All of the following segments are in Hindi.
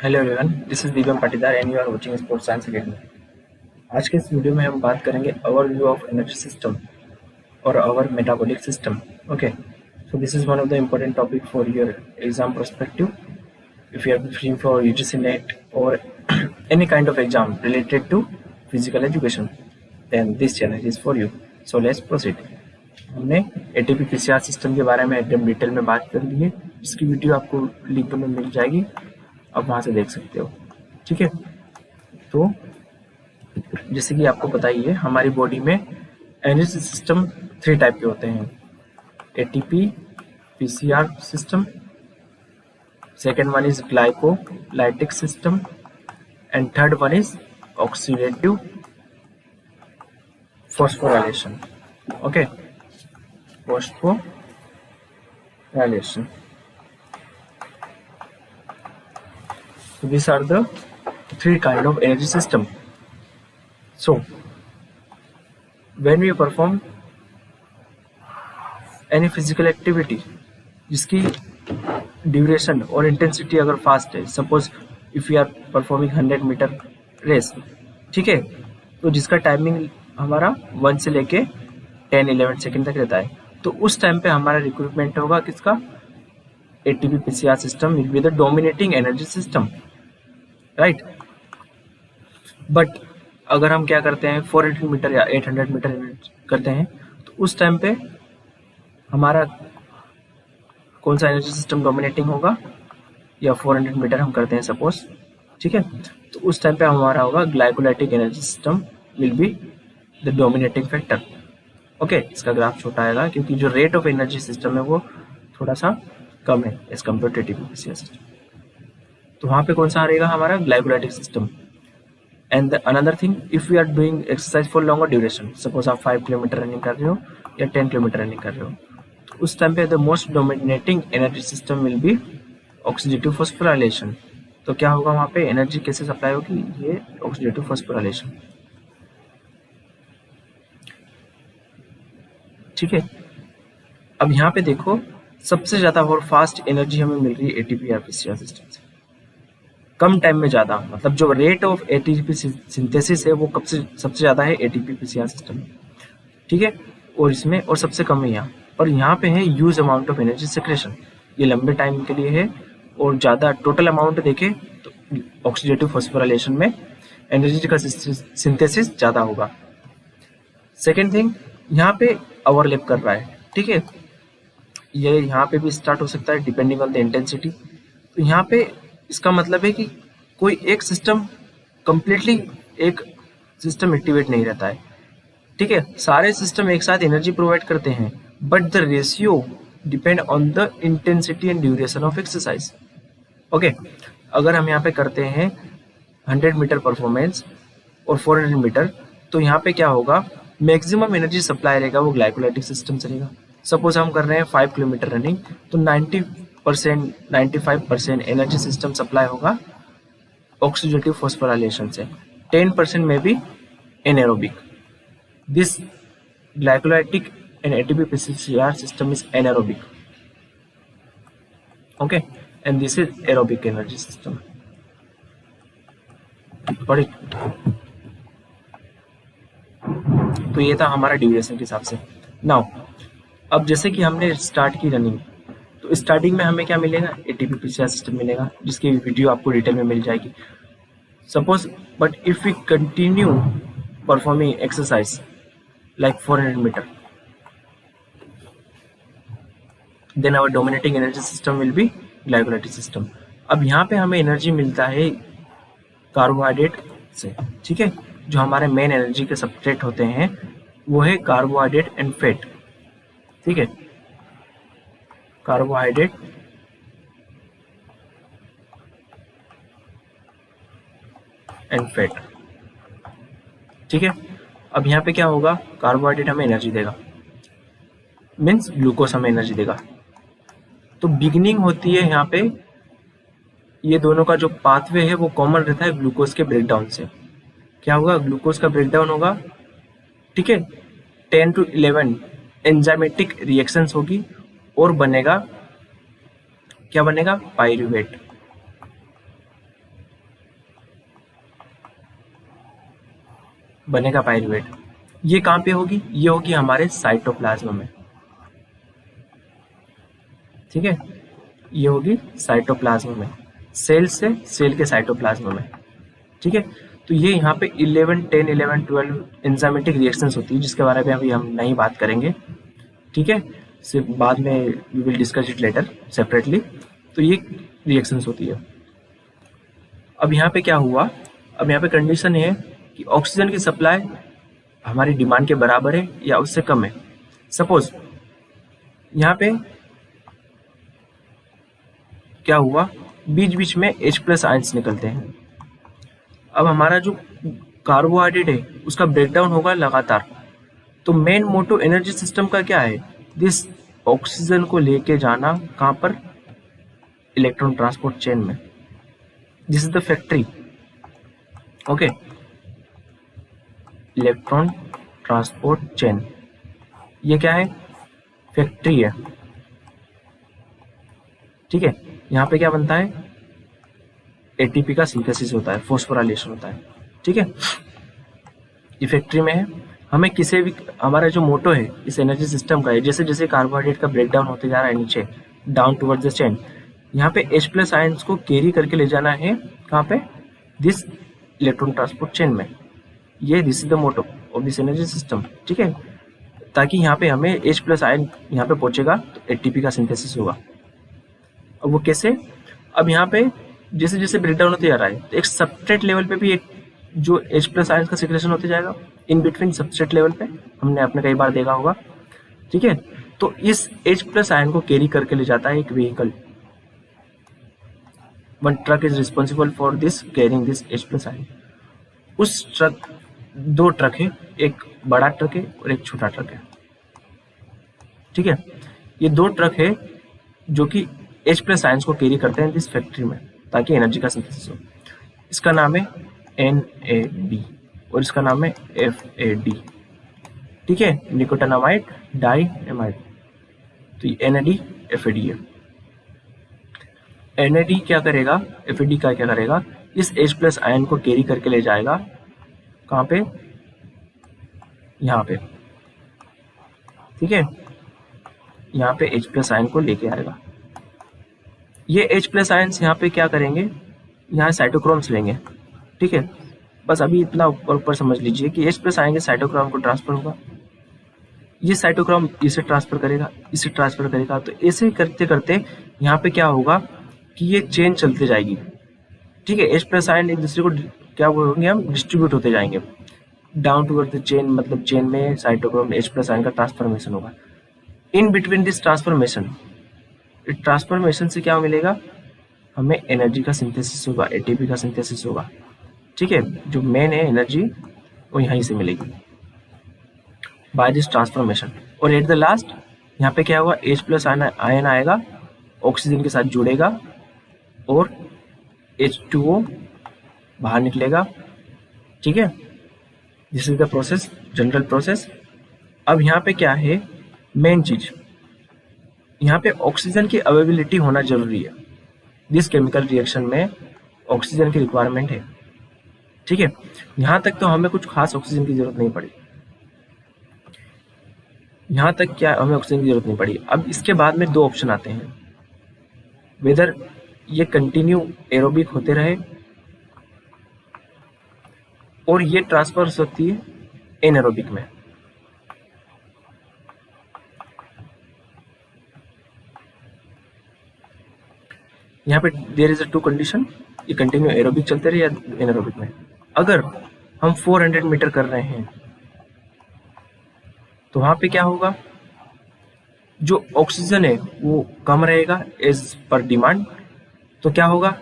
Hello everyone, this is Divyam Patidar and you are watching sports science academy. आज के इस वीडियो में हम बात करेंगे ओवरव्यू ऑफ एनर्जी सिस्टम और our metabolic system. Okay, so this is one of the important topic for your exam perspective. If you are preparing for UGC NET और any kind of exam related to physical education, then this channel is for you. So let's proceed. हमने एटीपी पीसीआर सिस्टम के बारे में एकदम डिटेल में बात कर ली है। इसकी वीडियो आपको लिंक में मिल जाएगी, आप वहाँ से देख सकते हो। ठीक है, तो जैसे कि आपको पता ही है, हमारी बॉडी में एनर्जी सिस्टम 3 टाइप के होते हैं: ATP PCR system, second one is glycolytic system, and third one is oxidative phosphorylation. Okay, phosphorylation. So these are the 3 kind of energy system. So when we perform any physical activity जिसकी ड्यूरेशन और इंटेंसिटी अगर फास्ट है, suppose if you are performing 100 metre race, ठीक है, तो जिसका टाइमिंग हमारा 1 से लेके 10-11 सेकेंड तक रहता है, तो उस टाइम पे हमारा रिक्रूटमेंट होगा किसका? ATP PCR system will be the dominating energy system, right. But अगर हम क्या करते हैं, 400 मीटर या 800 मीटर करते हैं, तो उस टाइम पे हमारा कौन सा एनर्जी सिस्टम डोमिनेटिंग होगा? या 400 मीटर हम करते हैं सपोज, ठीक है, तो उस टाइम पे हमारा होगा glycolytic energy system will be the dominating factor. Okay, इसका ग्राफ छोटा आएगा क्योंकि जो रेट ऑफ एनर्जी सिस्टम है वो थोड़ा सा कम है as compare to ATP PCR system. तो वहाँ पे कौन सा रहेगा? हमारा glycolytic system. And another thing, if you are doing exercise for longer duration, suppose आप 5 किलोमीटर रनिंग कर रहे हो या 10 किलोमीटर रनिंग कर रहे हो, तो उस टाइम पे the most dominating energy system will B oxidative phosphorylation. तो क्या होगा वहाँ पे? एनर्जी कैसे सप्लाई होगी? ये ऑक्सीडेटिव फॉस्फोराइलेशन। ठीक है, अब यहाँ पे देखो, सबसे ज्यादा और फास्ट एनर्जी हमें मिल रही है एटीपी और पीसीआर सिस्टम से, कम टाइम में ज्यादा, मतलब जो रेट ऑफ एटीपी सिंथेसिस है वो कब से सबसे ज्यादा है? एटीपी पीसीआर सिस्टम में, ठीक है, और इसमें और सबसे कम है यहाँ पर। यहाँ पे है use amount of energy secretion, ये लंबे टाइम के लिए है, और ज्यादा टोटल अमाउंट देखें तो ऑक्सीडेटिव फॉस्फोराइलेशन में एनर्जी का सिंथेसिस ज्यादा होगा। सेकेंड थिंग, यहाँ पे ओवरलैप कर रहा है, ठीक है, ये यहाँ पे भी स्टार्ट हो सकता है डिपेंडिंग ऑन द इंटेंसिटी। तो यहाँ पे इसका मतलब है कि कोई एक सिस्टम कंप्लीटली एक सिस्टम एक्टिवेट नहीं रहता है, ठीक है, सारे सिस्टम एक साथ एनर्जी प्रोवाइड करते हैं, but the ratio depend on the intensity and duration of exercise. Okay, अगर हम यहाँ पे करते हैं 100 मीटर परफॉर्मेंस और 400 मीटर, तो यहाँ पे क्या होगा? मैक्सिमम एनर्जी सप्लाई रहेगा वो ग्लाइकोलाइटिक सिस्टम से रहेगा। सपोज हम कर रहे हैं 5 किलोमीटर रनिंग, तो 90% 95% एनर्जी सिस्टम सप्लाई होगा ऑक्सीडेटिव फॉस्फोराइलेशन से, 10% में भी anaerobic. This glycolytic and ATP PCR system is anaerobic. Okay, and this is aerobic energy system. Got it? तो ये था हमारा ड्यूरेशन के हिसाब से। नाउ अब जैसे कि हमने स्टार्ट की रनिंग, तो स्टार्टिंग में हमें क्या मिलेगा? एटीपी पीसीआर सिस्टम मिलेगा, जिसकी वीडियो आपको डिटेल में मिल जाएगी। Suppose, but if we continue performing exercise like 400 metre, then our dominating energy system will be glycolytic system. अब यहाँ पे हमें एनर्जी मिलता है कार्बोहाइड्रेट से, ठीक है, जो हमारे मेन एनर्जी के सब्सट्रेट होते हैं वो है कार्बोहाइड्रेट एंड फैट, ठीक है, कार्बोहाइड्रेट एंड फैट, ठीक है। अब यहाँ पे क्या होगा? कार्बोहाइड्रेट हमें एनर्जी देगा, मीन्स ग्लूकोज हमें एनर्जी देगा। तो बिगिनिंग होती है यहाँ पे, ये दोनों का जो पाथवे है वो कॉमन रहता है ग्लूकोज के ब्रेकडाउन से। क्या होगा? ग्लूकोज का ब्रेकडाउन होगा, ठीक है, 10 to 11 एंजाइमेटिक रिएक्शंस होगी और बनेगा, क्या बनेगा? पायरूवेट। बनेगा पायरूवेट। ये कहाँ पे होगी? ये होगी हमारे साइटोप्लाज्म में, ठीक है, ये होगी साइटोप्लाज्म में, सेल से सेल के साइटोप्लाज्म में, ठीक है। तो ये यहाँ पे 11, 10, 11, 12 एंजाइमेटिक रिएक्शंस होती है, जिसके बारे में अभी हम नहीं बात करेंगे, ठीक है, सिर्फ बाद में we will discuss it later separately. तो ये रिएक्शंस होती है। अब यहाँ पे क्या हुआ, अब यहाँ पे कंडीशन है कि ऑक्सीजन की सप्लाई हमारी डिमांड के बराबर है या उससे कम है। सपोज यहाँ पे क्या हुआ, बीच बीच में H+ आयंस निकलते हैं। अब हमारा जो कार्बोहाइड्रेट है उसका ब्रेकडाउन होगा लगातार। तो मेन मोटो एनर्जी सिस्टम का क्या है? दिस ऑक्सीजन को लेके जाना कहाँ पर? इलेक्ट्रॉन ट्रांसपोर्ट चेन में। This is the factory, okay, electron transport chain, ये क्या है? फैक्ट्री है, ठीक है। यहाँ पे क्या बनता है? एटीपी का सिंथेसिस होता है, फॉस्फोराइलेशन होता है, ठीक है। ये फैक्ट्री में है। हमें किसी भी, हमारा जो मोटो है इस एनर्जी सिस्टम का है, जैसे जैसे कार्बोहाइड्रेट का ब्रेकडाउन होते जा रहा है नीचे डाउन टुवर्ड्स द चेन, यहाँ पे H+ आयंस को कैरी करके ले जाना है कहाँ पे? दिस इलेक्ट्रॉन ट्रांसपोर्ट चेन में। ये this is the motto of this energy system, ठीक है, ताकि यहाँ पे हमें H+ आयन यहाँ पे पहुंचेगा तो एटीपी का सिंथेसिस होगा। अब वो कैसे? अब यहाँ पे जैसे जैसे ब्रेकडाउन होते जा रहा है तो एक सबस्ट्रेट लेवल पे भी एक जो H+ आयंस का सिक्रेशन होते जाएगा इन बिटवीन सबस्ट्रेट लेवल पे, हमने आपने कई बार देखा होगा, ठीक है। तो इस H+ आयन को कैरी करके ले जाता है एक vehicle. One truck is responsible for this carrying this H+ ion. उस ट्रक, 2 ट्रक है, एक बड़ा ट्रक है और एक छोटा ट्रक है, ठीक है। ये 2 ट्रक है जो कि H+ आयंस को कैरी करते हैं इस फैक्ट्री में ताकि एनर्जी का सिंथेसिस हो। इसका नाम है NAD और इसका नाम है FAD, ठीक है, निकोटिनामाइड डाइएमाइड। तो ये NAD FAD है। NAD क्या करेगा, FAD का क्या करेगा, इस H+ आयन को कैरी करके ले जाएगा कहाँ पे? यहाँ पे, ठीक है, यहाँ पे H+ आयन को लेके आएगा। ये H+ आयंस यहाँ पे क्या करेंगे, यहाँ साइटोक्रोम्स लेंगे, ठीक है। बस अभी इतना ऊपर ऊपर समझ लीजिए कि H+ आएंगे, साइटोक्रोम को ट्रांसफर होगा, ये साइटोक्रोम इसे ट्रांसफर करेगा, इसे ट्रांसफर करेगा। तो ऐसे करते करते यहाँ पे क्या होगा कि ये चेन चलते जाएगी, ठीक है। H+ आयन एक दूसरे को क्या बोलेंगे हम, डिस्ट्रीब्यूट होते जाएंगे डाउन टूवर्ड द चेन, मतलब चेन में साइटोक्रोम H+ आयन का ट्रांसफॉर्मेशन होगा। In between this transformation, transformation से क्या मिलेगा हमें? एनर्जी का सिंथेसिस होगा, एटीपी का सिंथेसिस होगा, ठीक है। जो मेन है एनर्जी वो यहीं से मिलेगी बाय दिस ट्रांसफॉर्मेशन। और एट द लास्ट यहाँ पे क्या हुआ, H+ आयन आएगा, ऑक्सीजन के साथ जुड़ेगा और H2O बाहर निकलेगा, ठीक है। This is the process, general process. अब यहाँ पे क्या है मेन चीज, यहाँ पे ऑक्सीजन की अवेलेबिलिटी होना जरूरी है। दिस केमिकल रिएक्शन में ऑक्सीजन की रिक्वायरमेंट है, ठीक है। यहाँ तक तो हमें कुछ खास ऑक्सीजन की जरूरत नहीं पड़ी, यहाँ तक क्या हमें ऑक्सीजन की जरूरत नहीं पड़ी। अब इसके बाद में 2 ऑप्शन आते हैं, वेदर ये कंटिन्यू एरोबिक होते रहे और ये ट्रांसफर हो सकती है एनएरोबिक में। यहाँ पे देयर इज अ 2 कंडीशन, ये कंटिन्यू एरोबिक चलते रहे या एनएरोबिक में। अगर हम 400 मीटर कर रहे हैं तो वहां पे क्या होगा, जो ऑक्सीजन है वो कम रहेगा एज पर डिमांड। तो क्या होगा,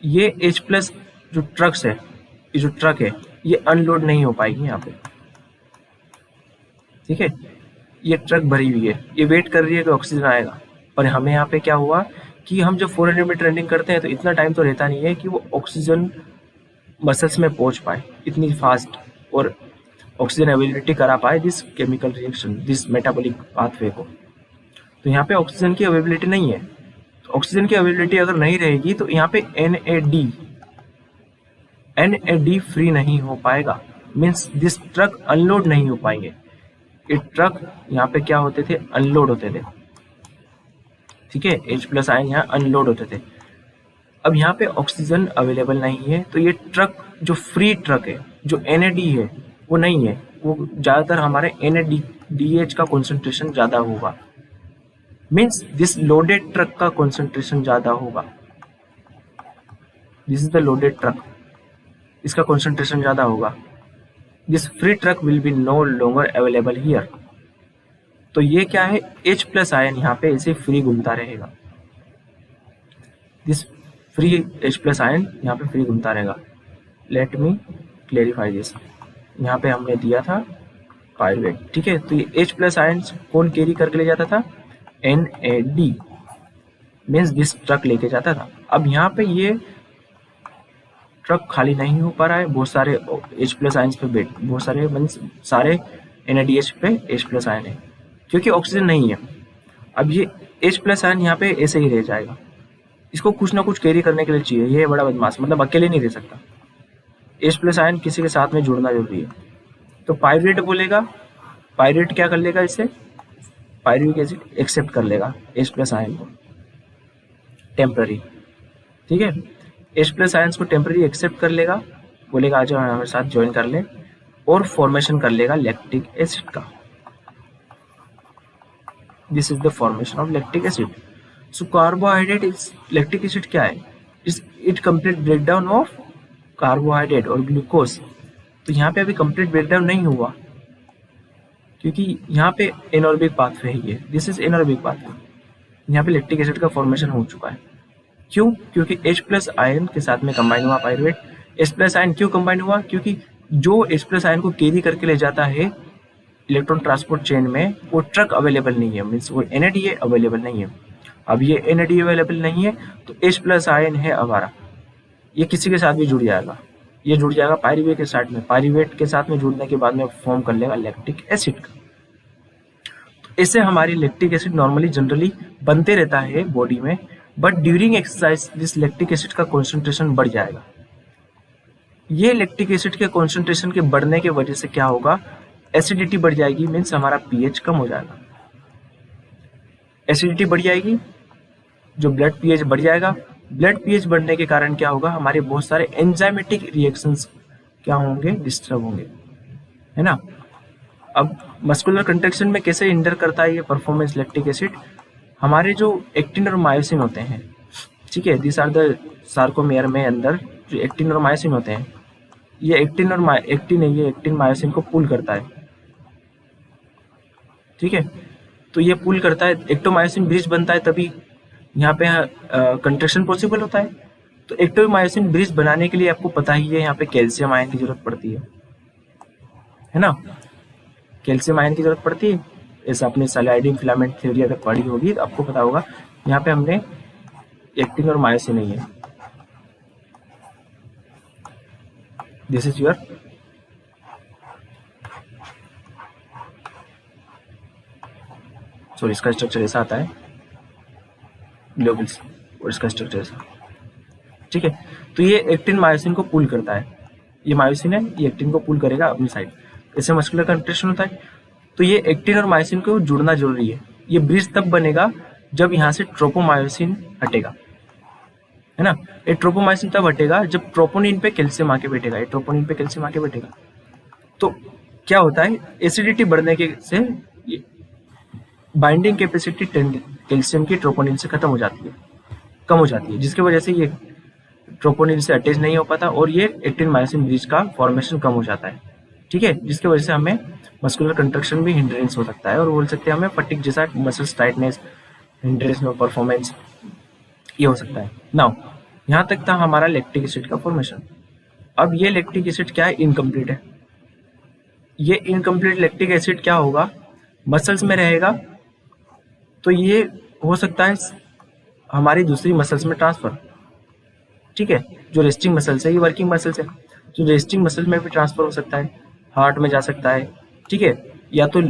ये H+ जो ट्रक्स है, ये जो ट्रक है ये अनलोड नहीं हो पाएगी यहाँ पे, ठीक है। ये ट्रक भरी हुई है, ये वेट कर रही है कि ऑक्सीजन आएगा, पर हमें यहाँ पे क्या हुआ कि हम जब 400 मीटर रनिंग करते हैं तो इतना टाइम तो रहता नहीं है कि वो ऑक्सीजन मसल्स में पहुंच पाए इतनी फास्ट और ऑक्सीजन अवेलेबिलिटी करा पाए this chemical reaction, this metabolic pathway को। तो यहाँ पे ऑक्सीजन की अवेलेबिलिटी नहीं है। तो ऑक्सीजन की अवेलेबिलिटी अगर नहीं रहेगी तो यहाँ पे NAD फ्री नहीं हो पाएगा, मीन्स दिस ट्रक अनलोड नहीं हो पाएंगे। ये ट्रक यहाँ पे क्या होते थे, अनलोड होते थे, ठीक है, H+ आयन यहाँ अनलोड होते थे। अब यहाँ पे ऑक्सीजन अवेलेबल नहीं है, तो ये ट्रक जो फ्री ट्रक है, जो NAD है वो नहीं है, वो ज़्यादातर हमारे NADH का कॉन्सेंट्रेशन ज़्यादा होगा, मीन्स दिस लोडेड ट्रक का कॉन्सेंट्रेशन ज़्यादा होगा। This is the loaded truck, इसका कॉन्सेंट्रेशन ज़्यादा होगा। This free truck will be no longer available here. तो ये क्या है, H+ आयन यहाँ पे ऐसे फ्री घूमता रहेगा, दिस फ्री H+ आयन यहाँ पे फ्री घूमता रहेगा। Let me clarify this. यहाँ पे हमने दिया था पायरुवेट, ठीक है, तो ये H+ आयन कौन कैरी करके ले जाता था, NAD, मीन्स दिस ट्रक लेके जाता था। अब यहाँ पे ये ट्रक खाली नहीं हो पा रहा है, बहुत सारे H+ आयन्स पे बहुत सारे मीन्स सारे NADH पे H+ आयन है, क्योंकि ऑक्सीजन नहीं है। अब ये H+ आयन यहाँ पे ऐसे ही रह जाएगा, इसको कुछ ना कुछ कैरी करने के लिए चाहिए, ये बड़ा बदमाश, मतलब अकेले नहीं रह सकता, H+ आयन किसी के साथ में जुड़ना जरूरी है। तो पायरुवेट बोलेगा, पायरुवेट क्या कर लेगा, इससे पायरुविक एसिड एक्सेप्ट कर लेगा H+ आयन को टेम्पररी, ठीक है, H+ आयन्स को टेम्पररी एक्सेप्ट कर लेगा, बोलेगा आ जाओ हमारे साथ ज्वाइन कर ले, और फॉर्मेशन कर लेगा लैक्टिक एसिड का। This is the formation of lactic acid. So carbohydrate is, lactic acid क्या है, it complete breakdown of carbohydrate और ग्लूकोज। तो यहाँ पे अभी कंप्लीट ब्रेकडाउन नहीं हुआ, क्योंकि यहाँ पे एनोरबिक पाथवे है, ये दिस इज एनोरबिक पाथवे, यहाँ पे लैक्टिक एसिड का फॉर्मेशन हो चुका है। क्यों, क्योंकि H+ आयन के साथ में कंबाइन हुआ पायरुवेट। H+ आयन क्यों कंबाइन हुआ, क्योंकि जो H+ आयन को कैरी करके ले जाता है इलेक्ट्रॉन ट्रांसपोर्ट चेन में, वो ट्रक अवेलेबल नहीं है, मीन्स वो NAD अवेलेबल नहीं है। अब ये NAD अवेलेबल नहीं है, तो H+ आयन है हमारा, ये किसी के साथ भी जुड़ जाएगा, ये जुड़ जाएगा पायरुवेट के साथ में, पायरुवेट के साथ में जुड़ने के बाद में फॉर्म कर लेगा लैक्टिक एसिड का। इससे हमारी लैक्टिक एसिड नॉर्मली जनरली बनते रहता है बॉडी में, but during exercise this lactic acid का कॉन्सेंट्रेशन बढ़ जाएगा। ये लैक्टिक एसिड के कॉन्सेंट्रेशन के बढ़ने की वजह से क्या होगा, एसिडिटी बढ़ जाएगी, मीन्स हमारा पीएच कम हो जाएगा। एसिडिटी बढ़ जाएगी, जो ब्लड पीएच बढ़ जाएगा, ब्लड पीएच बढ़ने के कारण क्या होगा, हमारे बहुत सारे एंजाइमेटिक रिएक्शंस क्या होंगे, डिस्टर्ब होंगे, है ना। अब मस्कुलर कंट्रैक्शन में कैसे हिंडर करता है ये परफॉर्मेंस लैक्टिक एसिड, हमारे जो एक्टिन और मायोसिन होते हैं, ठीक है, दिस आर द सार्कोमेयर में अंदर जो एक्टिन और मायोसिन होते हैं, ये एक्टिन है, ये एक्टिन मायोसिन को पुल करता है, ठीक है, तो ये पुल करता है, एक्टोमायोसिन ब्रिज बनता है, तभी यहाँ पे कंट्रैक्शन पॉसिबल होता है। तो एक्टोमायोसिन ब्रिज बनाने के लिए आपको पता ही है यहाँ पे कैल्शियम आयन की जरूरत पड़ती है ना, कैल्शियम आयन की जरूरत पड़ती है। ऐसा आपने सलाइडिंग फिलामेंट थ्योरी अगर पढ़ी होगी तो आपको पता होगा, यहाँ पे हमने एक्टिन और मायोसिन नहीं है, दिस इज योर सॉरी, इसका स्ट्रक्चर ऐसा आता है ग्लोबल्स, और इसका स्ट्रक्चर ऐसा, ठीक है। तो ये एक्टिन मायोसिन को पुल करता है, ये मायोसिन है, ये एक्टिन को पुल करेगा अपनी साइड, ऐसे मस्कुलर कंट्रैक्शन होता है। तो ये एक्टिन और मायोसिन को जुड़ना जरूरी है, ये ब्रिज तब बनेगा जब यहाँ से ट्रोपोमायोसिन हटेगा, है ना। ये ट्रोपोमायोसिन तब हटेगा जब ट्रोपोनिन पे कैल्शियम आके बैठेगा, ये ट्रोपोनिन पे कैल्शियम आके बैठेगा। तो क्या होता है, एसिडिटी बढ़ने के से बाइंडिंग कैपेसिटी कैल्शियम की ट्रोपोनिन से खत्म हो जाती है, कम हो जाती है, जिसकी वजह से ये ट्रोपोनिन से अटैच नहीं हो पाता और ये एक्टिन मायोसिन ब्रिज का फॉर्मेशन कम हो जाता है, ठीक है, जिसकी वजह से हमें मस्कुलर कंट्रैक्शन भी हिंड्रेंस हो सकता है, और बोल सकते हैं हमें फटीग जैसा मसल्स टाइटनेस, हिंड्रेंस में परफॉर्मेंस, ये हो सकता है। नाउ यहाँ तक था हमारा लैक्टिक एसिड का फॉर्मेशन। अब ये लैक्टिक एसिड क्या है, इनकम्प्लीट है। ये इनकम्प्लीट लैक्टिक एसिड क्या होगा, मसल्स में रहेगा, तो ये हो सकता है हमारी दूसरी मसल्स में ट्रांसफर, ठीक है, जो रेस्टिंग मसल्स है, ये वर्किंग मसल्स है, जो रेस्टिंग मसल में भी ट्रांसफर हो सकता है, हार्ट में जा सकता है, ठीक है, या तो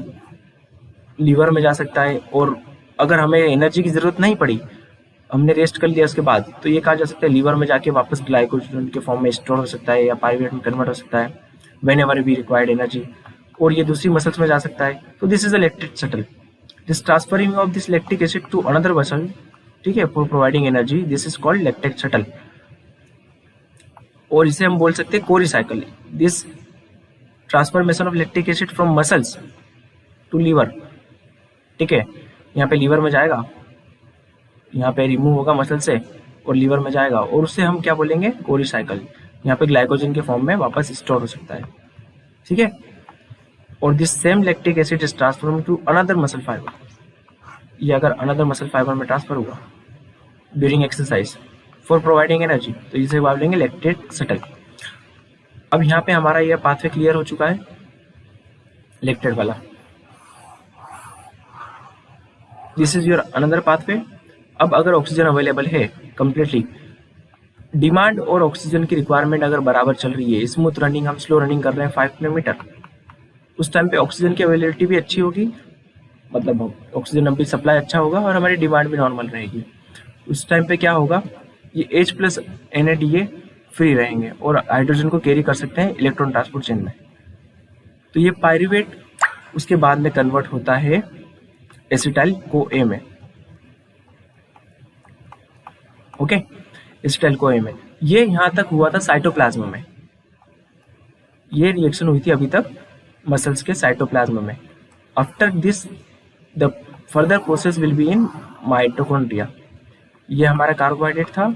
लीवर में जा सकता है, और अगर हमें एनर्जी की जरूरत नहीं पड़ी, हमने रेस्ट कर लिया उसके बाद, तो ये कहा जा सकता है लीवर में जाके वापस ग्लाइकोजन के फॉर्म में स्टोर हो सकता है, या पायरुवेट में कन्वर्ट हो सकता है, whenever we required energy, और ये दूसरी मसल्स में जा सकता है। तो this is a lactate shuttle, this transferring of this lactic acid to another muscle, ठीक है, for providing energy, this is called lactate shuttle. और इसे हम बोल सकते हैं Cori cycle, this transformation of lactic acid from muscles to liver, ठीक है, यहाँ पे लीवर में जाएगा, यहाँ पे रिमूव होगा मसल से और लीवर में जाएगा, और उससे हम क्या बोलेंगे, कोरी साइकिल, यहाँ पे ग्लाइकोजन के फॉर्म में वापस स्टोर हो सकता है, ठीक है। और this same lactic acid is transform to another muscle fibre, ये अगर अनदर मसल फाइबर में ट्रांसफर हुआ during exercise for providing energy, तो इसे बोलेंगे लैक्टेट शटल। अब यहाँ पे हमारा यह पाथवे क्लियर हो चुका है लैक्टेट वाला। This is your another pathway. अब अगर ऑक्सीजन अवेलेबल है कंप्लीटली, डिमांड और ऑक्सीजन की रिक्वायरमेंट अगर बराबर चल रही है, स्मूथ रनिंग, हम स्लो रनिंग कर रहे हैं 5 किलोमीटर, उस टाइम पे ऑक्सीजन की अवेलेबिलिटी भी अच्छी होगी, मतलब ऑक्सीजन अभी सप्लाई अच्छा होगा और हमारी डिमांड भी नॉर्मल रहेगी। उस टाइम पे क्या होगा, ये H प्लस NADA फ्री रहेंगे और हाइड्रोजन को कैरी कर सकते हैं इलेक्ट्रॉन ट्रांसपोर्ट चेन में। तो ये पायरुवेट उसके बाद में कन्वर्ट होता है एसिटाइल को ए में, ओके, एसिटाइल को ए में। ये यहां तक हुआ था साइटोप्लाज्म में, ये रिएक्शन हुई थी अभी तक मसल्स के साइटोप्लाज्म में। After this the further process will be in mitochondria. ये हमारा कार्बोहाइड्रेट था,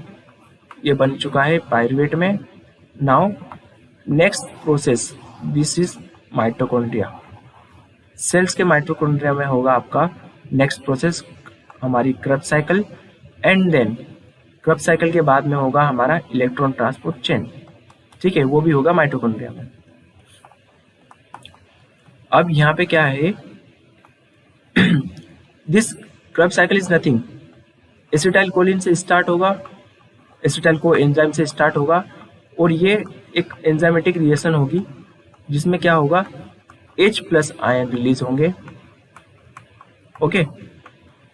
ये बन चुका है पायरुवेट में। Now next process, this is mitochondria. Cells के माइटोकॉन्ड्रिया में होगा आपका नेक्स्ट प्रोसेस हमारी Krebs cycle, and then Krebs cycle के बाद में होगा हमारा इलेक्ट्रॉन ट्रांसपोर्ट चेन, ठीक है, वो भी होगा माइटोकॉन्ड्रिया में। अब यहाँ पे क्या है, this Krebs cycle is nothing, acetyl choline से स्टार्ट होगा, एसिटाइल को एंजाइम से स्टार्ट होगा, और ये एक एंजाइमेटिक रिएक्शन होगी जिसमें क्या होगा, H प्लस आयन रिलीज होंगे, ओके,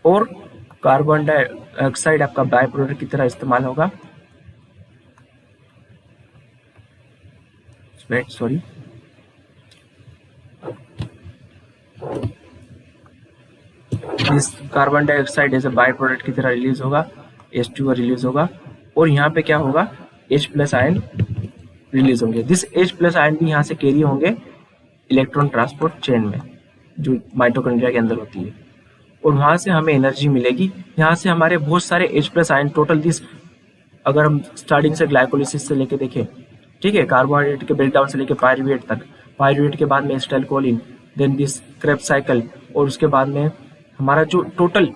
और कार्बन डाइऑक्साइड आपका बाय प्रोडक्ट की तरह इस्तेमाल होगा, सॉरी, इस carbon dioxide as a by product की तरह रिलीज होगा, H2O रिलीज होगा, और यहाँ पे क्या होगा, H प्लस आयन रिलीज होंगे। दिस H प्लस आयन भी यहाँ से कैरी होंगे इलेक्ट्रॉन ट्रांसपोर्ट चेन में जो माइटोकॉन्ड्रिया के अंदर होती है, और वहां से हमें एनर्जी मिलेगी। यहाँ से हमारे बहुत सारे H plus ion, total this, अगर हम स्टार्टिंग से ग्लाइकोलिसिस से लेके देखें, ठीक है, कार्बोहाइड्रेट के ब्रेकडाउन से लेके पायरुवेट तक, पायरुवेट के बाद में acetyl choline, then this Krebs cycle, और उसके बाद में हमारा जो टोटल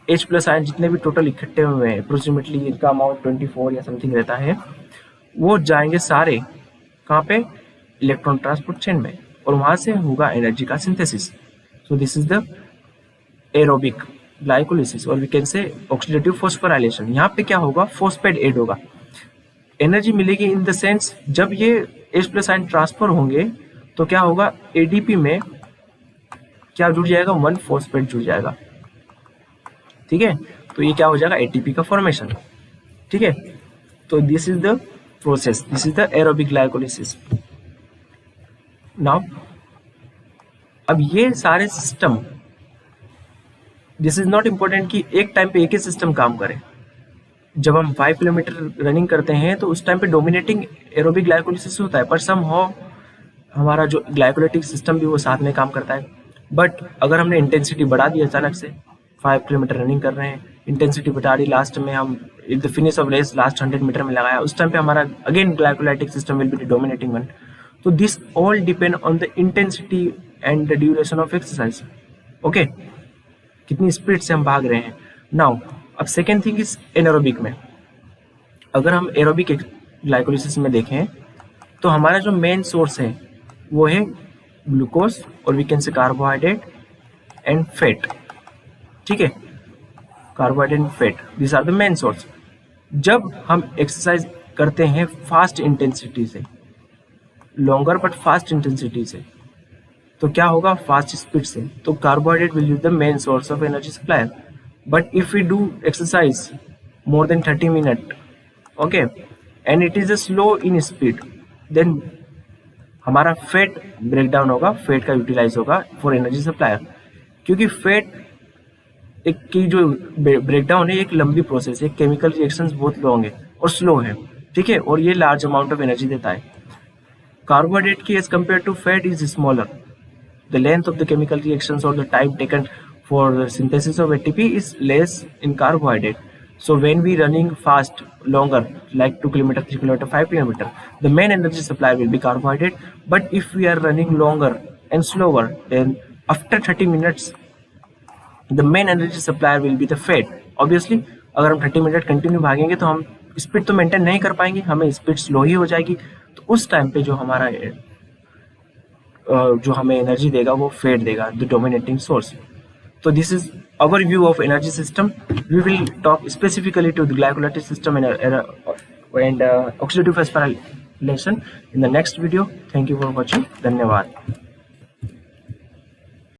H प्लस आयन जितने भी टोटल इकट्ठे हुए हैं, अप्रोक्सीमेटली इनका अमाउंट 24 या समथिंग रहता है, वो जाएंगे सारे कहाँ पे, इलेक्ट्रॉन ट्रांसपोर्ट चेन में, और वहां से होगा एनर्जी का synthesis. So this is the aerobic glycolysis, और we can say oxidative phosphorylation. यहाँ पे क्या होगा, फॉस्फेट ऐड होगा, एनर्जी मिलेगी इन द सेंस, जब ये H प्लस आयन ट्रांसफर होंगे तो क्या होगा, ADP में क्या जुड़ जाएगा, 1 फॉस्फेट जुड़ जाएगा, ठीक है, तो ये क्या हो जाएगा, ATP का फॉर्मेशन, ठीक है। तो this is the process, this is the aerobic glycolysis. Now अब ये सारे system, this is not important कि एक टाइम पे एक ही सिस्टम काम करे। जब हम 5 किलोमीटर रनिंग करते हैं तो उस टाइम पे डोमिनेटिंग एरोबिक ग्लाइकोलिसिस होता है, पर समहाउ हमारा जो ग्लाइकोलाइटिक सिस्टम भी वो साथ में काम करता है। बट अगर हमने इंटेंसिटी बढ़ा दी अचानक से, 5 किलोमीटर रनिंग कर रहे हैं, इंटेंसिटी बढ़ा दी, लास्ट में हम the finish of race last 100 meter में लगाया, उस टाइम पे हमारा again glycolytic system will be the dominating one. तो this all depend on the intensity and the duration of exercise, okay, कितनी स्पीड से हम भाग रहे हैं। नाउ अब सेकेंड थिंग इज एनारोबिक में, अगर हम एरोबिक ग्लाइकोलिसिस में देखें तो हमारा जो मेन सोर्स है वो है ग्लूकोज, और we can say carbohydrate and fat, ठीक है, carbohydrate and fat, this are the main source. जब हम एक्सरसाइज करते हैं फास्ट इंटेंसिटी से, लॉन्गर बट फास्ट इंटेंसिटी से, तो क्या होगा, फास्ट स्पीड से, तो carbohydrate will be the main source of energy supply. But if we do exercise more than 30 minutes, okay, and it is a slow in speed, then हमारा फैट ब्रेक डाउन होगा, फैट का यूटिलाइज होगा फॉर एनर्जी सप्लायर, क्योंकि फैट एक की जो ब्रेकडाउन है एक लंबी प्रोसेस है, केमिकल रिएक्शंस बहुत लॉन्ग है और स्लो है, ठीक है, और ये लार्ज अमाउंट ऑफ एनर्जी देता है। कार्बोहाइड्रेट की as compare to fat is smaller, the length of the chemical reactions or the time taken for the synthesis of ATP is less in carbohydrate. So when we running fast longer, like 2 kilometer, 3 kilometer, 5 kilometer, the main energy supply will be carbohydrate. But if we are running longer and slower, then after 30 minutes the main energy supply will be the fat. Obviously अगर हम 30 मिनट कंटिन्यू भागेंगे तो हम स्पीड तो मेंटेन नहीं कर पाएंगे, हमें स्पीड स्लो ही हो जाएगी। तो उस टाइम पे जो हमारा जो हमें एनर्जी देगा वो फैट देगा, द डोमिनेटिंग सोर्स। तो this is our view of energy system. We will talk specifically to the glycolytic system and oxidative phosphorylation in the next video. Thank you for watching. धन्यवाद।